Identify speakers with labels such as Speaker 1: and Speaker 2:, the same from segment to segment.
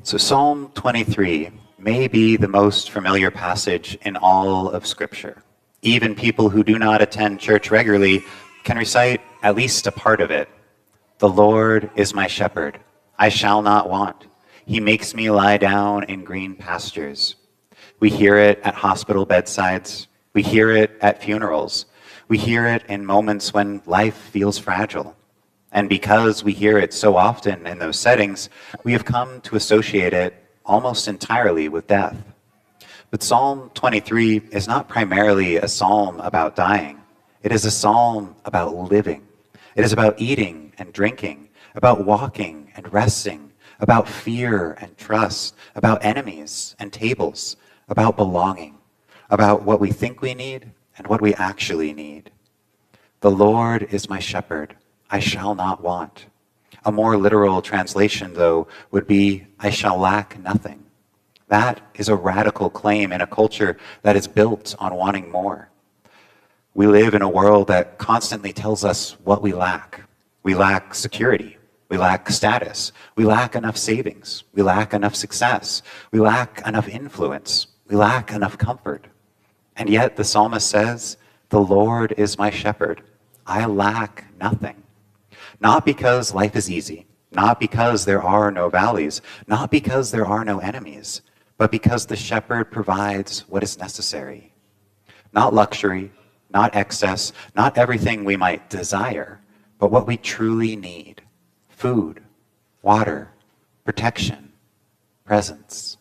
Speaker 1: So Psalm 23 may be the most familiar passage in all of Scripture. Even people who do not attend church regularly can recite at least a part of it. The Lord is my shepherd. I shall not want. He makes me lie down in green pastures. We hear it at hospital bedsides. We hear it at funerals. We hear it in moments when life feels fragile. And because we hear it so often in those settings, we have come to associate it almost entirely with death. But Psalm 23 is not primarily a psalm about dying. It is a psalm about living. It is about eating and drinking, about walking and resting, about fear and trust, about enemies and tables, about belonging, about what we think we need and what we actually need. The Lord is my shepherd. I shall not want. A more literal translation, though, would be, I shall lack nothing. That is a radical claim in a culture that is built on wanting more. We live in a world that constantly tells us what we lack. We lack security. We lack status. We lack enough savings. We lack enough success. We lack enough influence. We lack enough comfort. And yet the psalmist says, the Lord is my shepherd. I lack nothing. Not because life is easy, not because there are no valleys, not because there are no enemies, but because the shepherd provides what is necessary. Not luxury, not excess, not everything we might desire, but what we truly need. Food, water, protection, presence.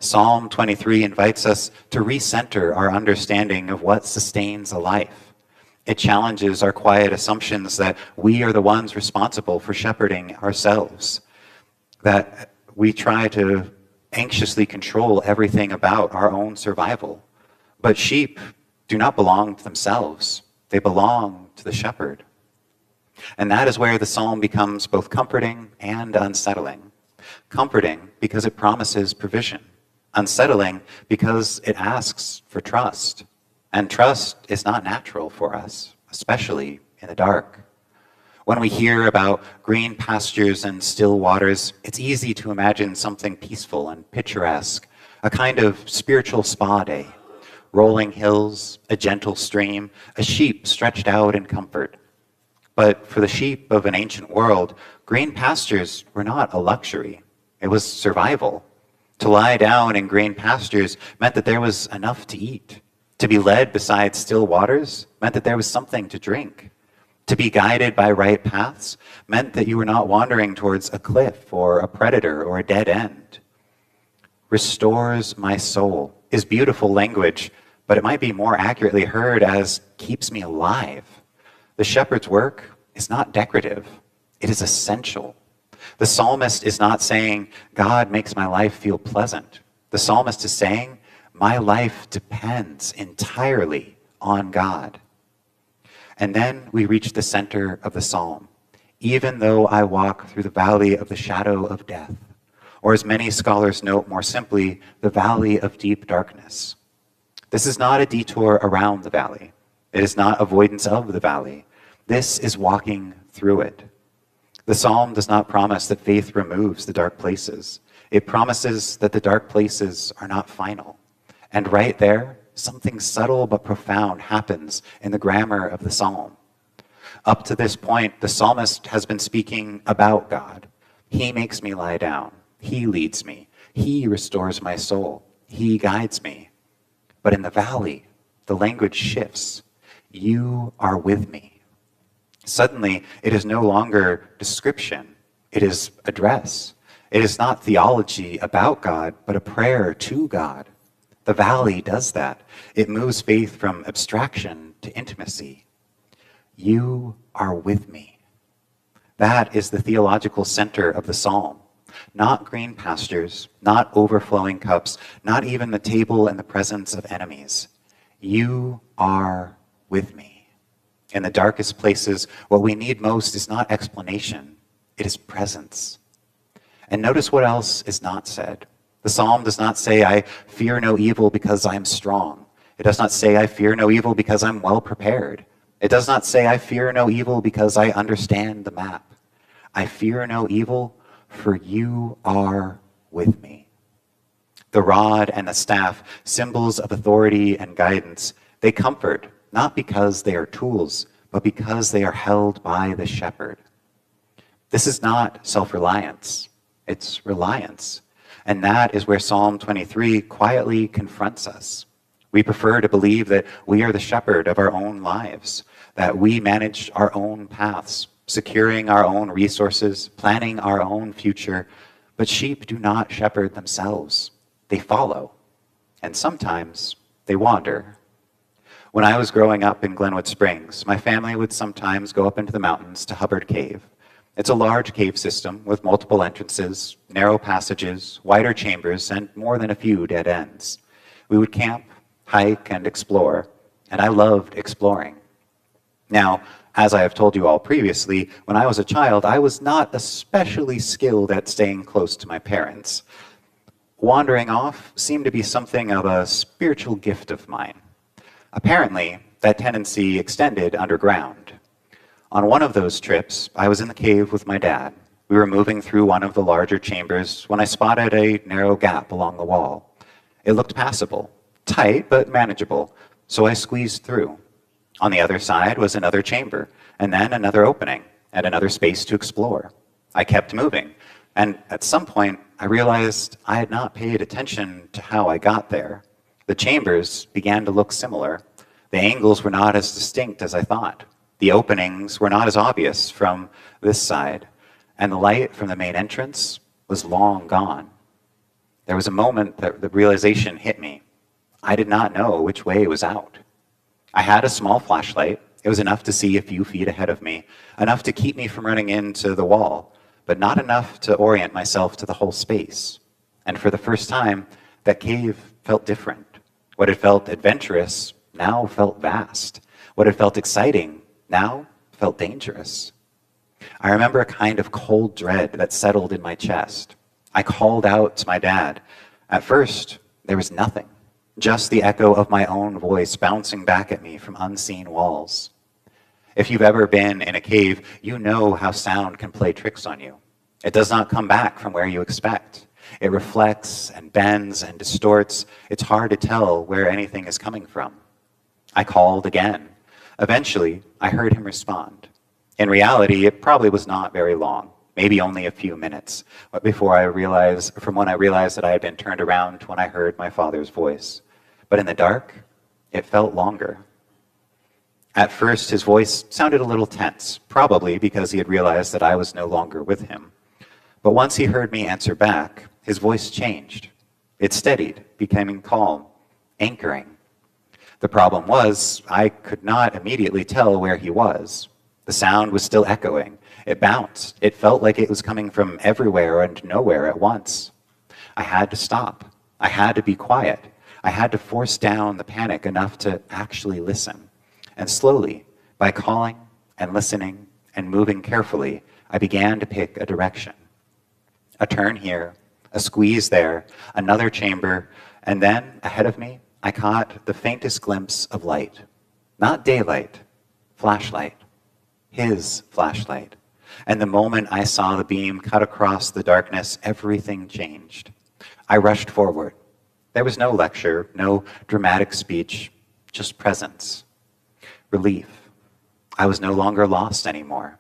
Speaker 1: Psalm 23 invites us to recenter our understanding of what sustains a life. It challenges our quiet assumptions that we are the ones responsible for shepherding ourselves, that we try to anxiously control everything about our own survival. But sheep do not belong to themselves. They belong to the shepherd. And that is where the psalm becomes both comforting and unsettling. Comforting because it promises provision. Unsettling because it asks for trust. And trust is not natural for us, especially in the dark. When we hear about green pastures and still waters, it's easy to imagine something peaceful and picturesque, a kind of spiritual spa day. Rolling hills, a gentle stream, a sheep stretched out in comfort. But for the sheep of an ancient world, green pastures were not a luxury. It was survival. To lie down in green pastures meant that there was enough to eat. To be led beside still waters meant that there was something to drink. To be guided by right paths meant that you were not wandering towards a cliff or a predator or a dead end. Restores my soul is beautiful language, but it might be more accurately heard as keeps me alive. The shepherd's work is not decorative. It is essential. The psalmist is not saying, God makes my life feel pleasant. The psalmist is saying, my life depends entirely on God. And then we reach the center of the psalm. Even though I walk through the valley of the shadow of death, or as many scholars note more simply, the valley of deep darkness. This is not a detour around the valley. It is not avoidance of the valley. This is walking through it. The psalm does not promise that faith removes the dark places. It promises that the dark places are not final. And right there, something subtle but profound happens in the grammar of the psalm. Up to this point, the psalmist has been speaking about God. He makes me lie down. He leads me. He restores my soul. He guides me. But in the valley, the language shifts. You are with me. Suddenly, it is no longer description. It is address. It is not theology about God, but a prayer to God. The valley does that. It moves faith from abstraction to intimacy. You are with me. That is the theological center of the psalm. Not green pastures, not overflowing cups, not even the table in the presence of enemies. You are with me. In the darkest places, what we need most is not explanation, it is presence. And notice what else is not said. The psalm does not say, I fear no evil because I am strong. It does not say, I fear no evil because I'm well prepared. It does not say, I fear no evil because I understand the map. I fear no evil, for you are with me. The rod and the staff, symbols of authority and guidance, they comfort, not because they are tools, but because they are held by the shepherd. This is not self-reliance, it's reliance. And that is where Psalm 23 quietly confronts us. We prefer to believe that we are the shepherd of our own lives, that we manage our own paths, securing our own resources, planning our own future. But sheep do not shepherd themselves. They follow, and sometimes they wander. When I was growing up in Glenwood Springs, my family would sometimes go up into the mountains to Hubbard Cave. It's a large cave system with multiple entrances, narrow passages, wider chambers, and more than a few dead ends. We would camp, hike, and explore, and I loved exploring. Now, as I have told you all previously, when I was a child, I was not especially skilled at staying close to my parents. Wandering off seemed to be something of a spiritual gift of mine. Apparently, that tendency extended underground. On one of those trips, I was in the cave with my dad. We were moving through one of the larger chambers when I spotted a narrow gap along the wall. It looked passable, tight but manageable, so I squeezed through. On the other side was another chamber, and then another opening, and another space to explore. I kept moving, and at some point, I realized I had not paid attention to how I got there. The chambers began to look similar. The angles were not as distinct as I thought. The openings were not as obvious from this side, and the light from the main entrance was long gone. There was a moment that the realization hit me. I did not know which way was out. I had a small flashlight. It was enough to see a few feet ahead of me, enough to keep me from running into the wall, but not enough to orient myself to the whole space. And for the first time, that cave felt different. What had felt adventurous now felt vast. What had felt exciting now felt dangerous. I remember a kind of cold dread that settled in my chest. I called out to my dad. At first, there was nothing. Just the echo of my own voice bouncing back at me from unseen walls. If you've ever been in a cave, you know how sound can play tricks on you. It does not come back from where you expect. It reflects and bends and distorts. It's hard to tell where anything is coming from. I called again. Eventually, I heard him respond. In reality, it probably was not very long, maybe only a few minutes, before I realized, from when I realized that I had been turned around to when I heard my father's voice. But in the dark, it felt longer. At first, his voice sounded a little tense, probably because he had realized that I was no longer with him. But once he heard me answer back, his voice changed. It steadied, becoming calm, anchoring. The problem was, I could not immediately tell where he was. The sound was still echoing. It bounced. It felt like it was coming from everywhere and nowhere at once. I had to stop. I had to be quiet. I had to force down the panic enough to actually listen. And slowly, by calling and listening and moving carefully, I began to pick a direction. A turn here, a squeeze there, another chamber, and then, ahead of me, I caught the faintest glimpse of light. Not daylight, flashlight. His flashlight. And the moment I saw the beam cut across the darkness, everything changed. I rushed forward. There was no lecture, no dramatic speech, just presence. Relief. I was no longer lost anymore.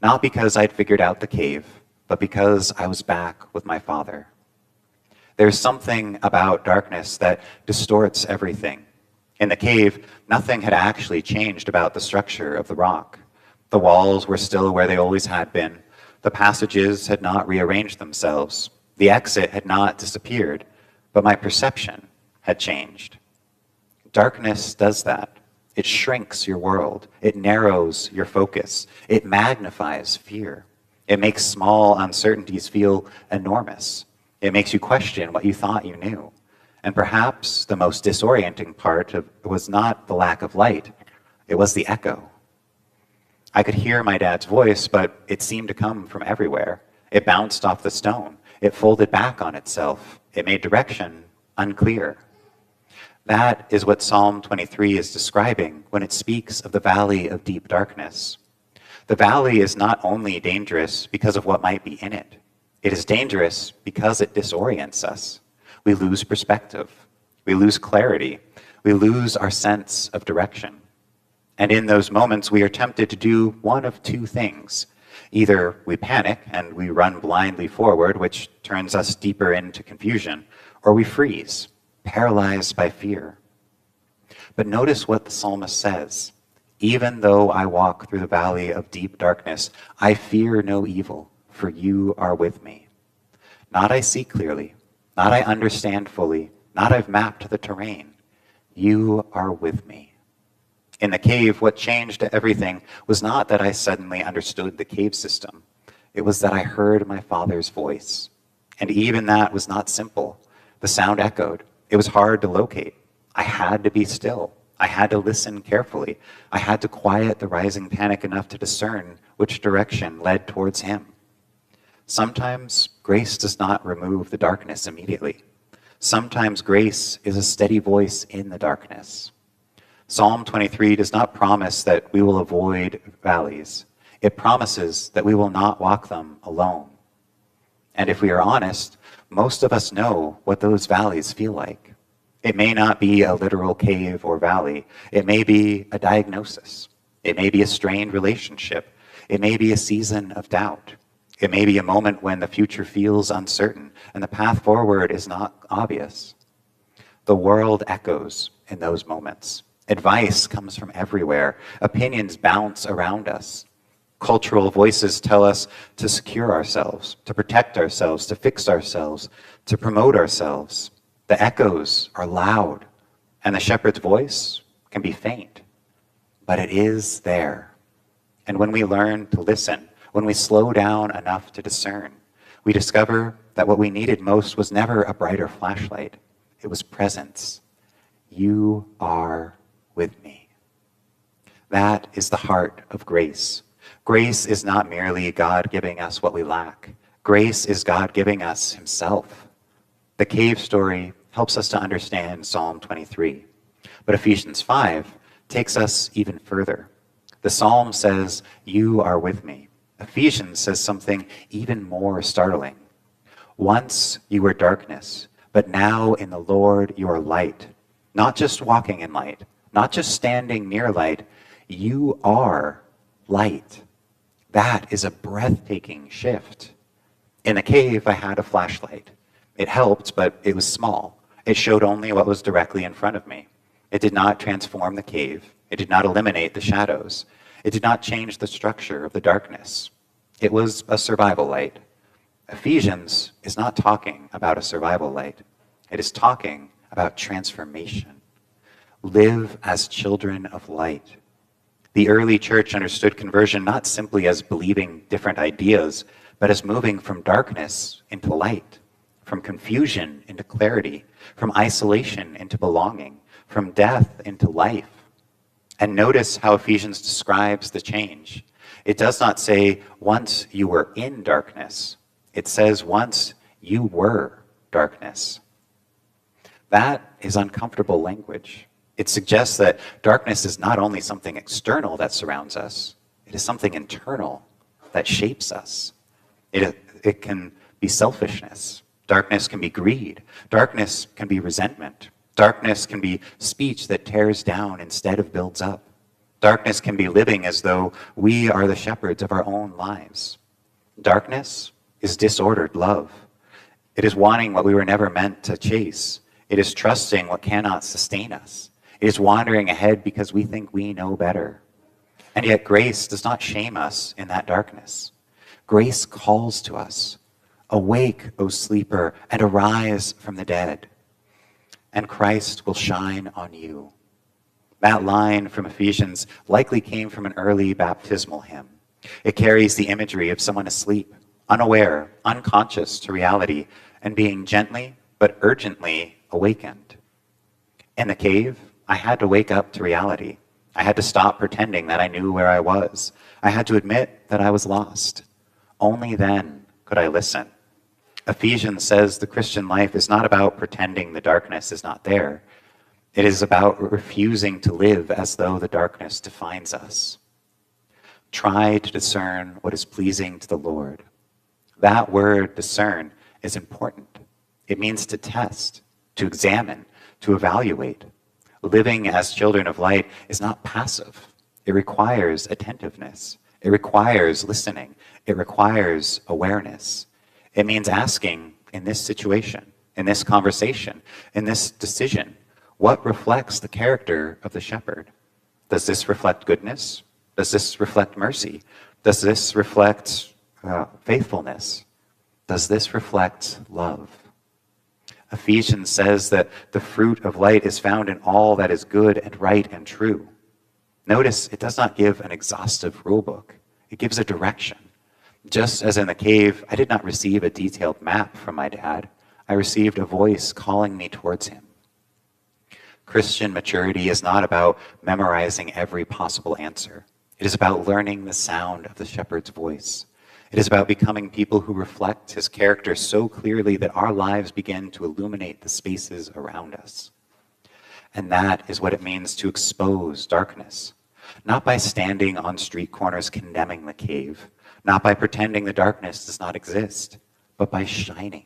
Speaker 1: Not because I'd figured out the cave, but because I was back with my father. There's something about darkness that distorts everything. In the cave, nothing had actually changed about the structure of the rock. The walls were still where they always had been. The passages had not rearranged themselves. The exit had not disappeared, but my perception had changed. Darkness does that. It shrinks your world. It narrows your focus. It magnifies fear. It makes small uncertainties feel enormous. It makes you question what you thought you knew. And perhaps the most disorienting part was not the lack of light. It was the echo. I could hear my dad's voice, but it seemed to come from everywhere. It bounced off the stone. It folded back on itself. It made direction unclear. That is what Psalm 23 is describing when it speaks of the valley of deep darkness. The valley is not only dangerous because of what might be in it. It is dangerous because it disorients us. We lose perspective. We lose clarity. We lose our sense of direction. And in those moments, we are tempted to do one of two things. Either we panic and we run blindly forward, which turns us deeper into confusion, or we freeze, paralyzed by fear. But notice what the psalmist says. Even though I walk through the valley of deep darkness, I fear no evil, for you are with me. Not I see clearly, not I understand fully, not I've mapped the terrain. You are with me. In the cave, what changed everything was not that I suddenly understood the cave system. It was that I heard my Father's voice. And even that was not simple. The sound echoed. It was hard to locate. I had to be still. I had to listen carefully. I had to quiet the rising panic enough to discern which direction led towards him. Sometimes grace does not remove the darkness immediately. Sometimes grace is a steady voice in the darkness. Psalm 23 does not promise that we will avoid valleys. It promises that we will not walk them alone. And if we are honest, most of us know what those valleys feel like. It may not be a literal cave or valley. It may be a diagnosis. It may be a strained relationship. It may be a season of doubt. It may be a moment when the future feels uncertain and the path forward is not obvious. The world echoes in those moments. Advice comes from everywhere. Opinions bounce around us. Cultural voices tell us to secure ourselves, to protect ourselves, to fix ourselves, to promote ourselves. The echoes are loud, and the shepherd's voice can be faint, but it is there. And when we learn to listen, when we slow down enough to discern, we discover that what we needed most was never a brighter flashlight. It was presence. You are with me. That is the heart of grace. Grace is not merely God giving us what we lack. Grace is God giving us himself. The cave story helps us to understand Psalm 23. But Ephesians 5 takes us even further. The psalm says, you are with me. Ephesians says something even more startling. Once you were darkness, but now in the Lord you are light. Not just walking in light, not just standing near light, you are light. That is a breathtaking shift. In the cave, I had a flashlight. It helped, but it was small. It showed only what was directly in front of me. It did not transform the cave. It did not eliminate the shadows. It did not change the structure of the darkness. It was a survival light. Ephesians is not talking about a survival light. It is talking about transformation. Live as children of light. The early church understood conversion not simply as believing different ideas, but as moving from darkness into light, from confusion into clarity, from isolation into belonging, from death into life. And notice how Ephesians describes the change. It does not say, once you were in darkness. It says, once you were darkness. That is uncomfortable language. It suggests that darkness is not only something external that surrounds us, it is something internal that shapes us. It can be selfishness. Darkness can be greed. Darkness can be resentment. Darkness can be speech that tears down instead of builds up. Darkness can be living as though we are the shepherds of our own lives. Darkness is disordered love. It is wanting what we were never meant to chase. It is trusting what cannot sustain us. It is wandering ahead because we think we know better. And yet grace does not shame us in that darkness. Grace calls to us. Awake, O sleeper, and arise from the dead, and Christ will shine on you. That line from Ephesians likely came from an early baptismal hymn. It carries the imagery of someone asleep, unaware, unconscious to reality, and being gently but urgently awakened. In the cave, I had to wake up to reality. I had to stop pretending that I knew where I was. I had to admit that I was lost. Only then could I listen. Ephesians says the Christian life is not about pretending the darkness is not there. It is about refusing to live as though the darkness defines us. Try to discern what is pleasing to the Lord. That word, discern, is important. It means to test, to examine, to evaluate. Living as children of light is not passive. It requires attentiveness. It requires listening. It requires awareness. It means asking, in this situation, in this conversation, in this decision, what reflects the character of the shepherd? Does this reflect goodness? Does this reflect mercy? Does this reflect faithfulness? Does this reflect love? Ephesians says that the fruit of light is found in all that is good and right and true. Notice it does not give an exhaustive rule book. It gives a direction. Just as in the cave, I did not receive a detailed map from my dad. I received a voice calling me towards him. Christian maturity is not about memorizing every possible answer. It is about learning the sound of the shepherd's voice. It is about becoming people who reflect his character so clearly that our lives begin to illuminate the spaces around us. And that is what it means to expose darkness. Not by standing on street corners condemning the cave, not by pretending the darkness does not exist, but by shining.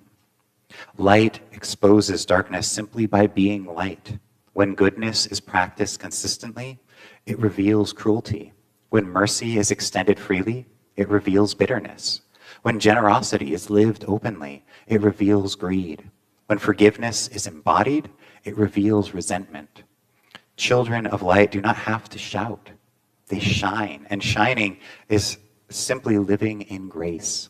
Speaker 1: Light exposes darkness simply by being light. When goodness is practiced consistently, it reveals cruelty. When mercy is extended freely, it reveals bitterness. When generosity is lived openly, it reveals greed. When forgiveness is embodied, it reveals resentment. Children of light do not have to shout. They shine, and shining is simply living in grace.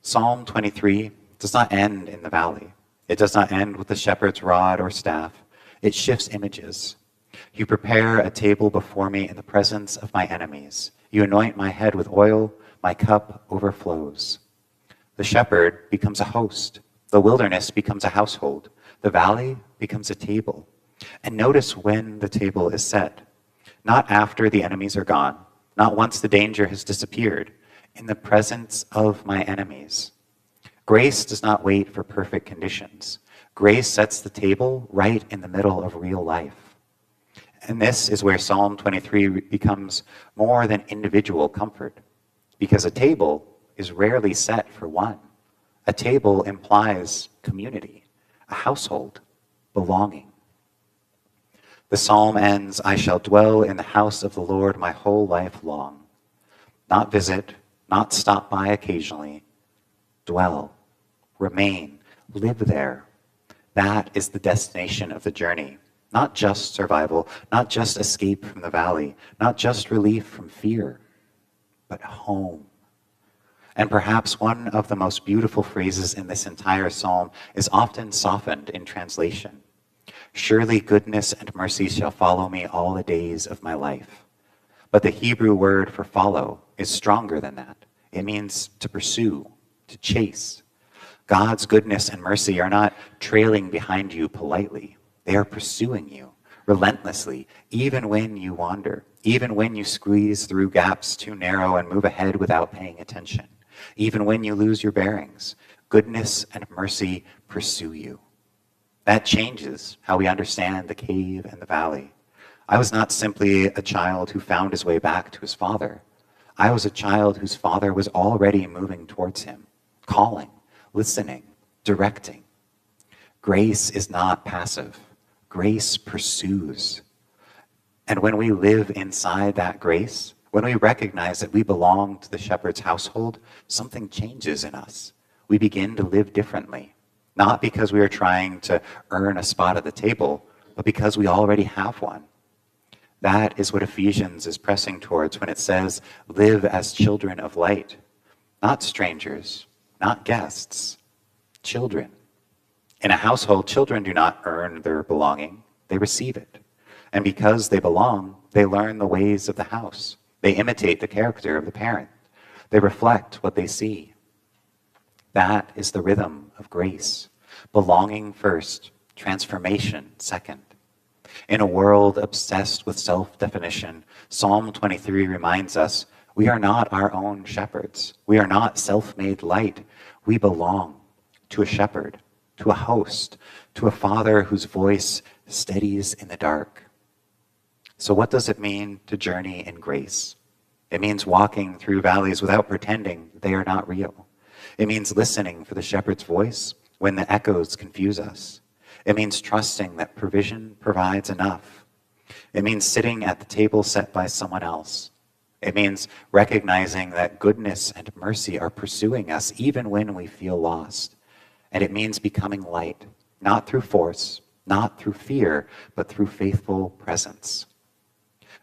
Speaker 1: Psalm 23 does not end in the valley. It does not end with the shepherd's rod or staff. It shifts images. You prepare a table before me in the presence of my enemies. You anoint my head with oil, my cup overflows. The shepherd becomes a host. The wilderness becomes a household. The valley becomes a table. And notice when the table is set. Not after the enemies are gone, not once the danger has disappeared, in the presence of my enemies. Grace does not wait for perfect conditions. Grace sets the table right in the middle of real life. And this is where Psalm 23 becomes more than individual comfort, because a table is rarely set for one. A table implies community, a household, belonging. The psalm ends, I shall dwell in the house of the Lord my whole life long. Not visit, not stop by occasionally. Dwell, remain, live there. That is the destination of the journey. Not just survival, not just escape from the valley, not just relief from fear, but home. And perhaps one of the most beautiful phrases in this entire psalm is often softened in translation. Surely goodness and mercy shall follow me all the days of my life. But the Hebrew word for follow is stronger than that. It means to pursue, to chase. God's goodness and mercy are not trailing behind you politely. They are pursuing you relentlessly, even when you wander, even when you squeeze through gaps too narrow and move ahead without paying attention, even when you lose your bearings. Goodness and mercy pursue you. That changes how we understand the cave and the valley. I was not simply a child who found his way back to his father. I was a child whose father was already moving towards him, calling, listening, directing. Grace is not passive. Grace pursues. And when we live inside that grace, when we recognize that we belong to the shepherd's household, something changes in us. We begin to live differently, not because we are trying to earn a spot at the table, but because we already have one. That is what Ephesians is pressing towards when it says, live as children of light, not strangers, not guests, children. In a household, children do not earn their belonging, they receive it. And because they belong, they learn the ways of the house. They imitate the character of the parent. They reflect what they see. That is the rhythm of grace. Belonging first, transformation second. In a world obsessed with self-definition, Psalm 23 reminds us we are not our own shepherds. We are not self-made light. We belong to a shepherd, to a host, to a father whose voice steadies in the dark. So what does it mean to journey in grace? It means walking through valleys without pretending they are not real. It means listening for the shepherd's voice when the echoes confuse us. It means trusting that provision provides enough. It means sitting at the table set by someone else. It means recognizing that goodness and mercy are pursuing us even when we feel lost. And it means becoming light, not through force, not through fear, but through faithful presence.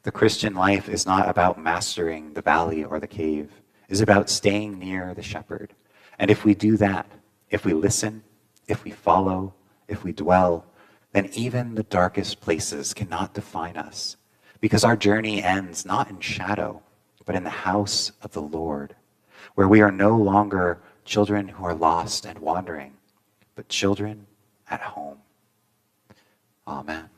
Speaker 1: The Christian life is not about mastering the valley or the cave. It is about staying near the shepherd. And if we do that, if we listen, if we follow, if we dwell, then even the darkest places cannot define us, because our journey ends not in shadow, but in the house of the Lord, where we are no longer children who are lost and wandering, but children at home. Amen.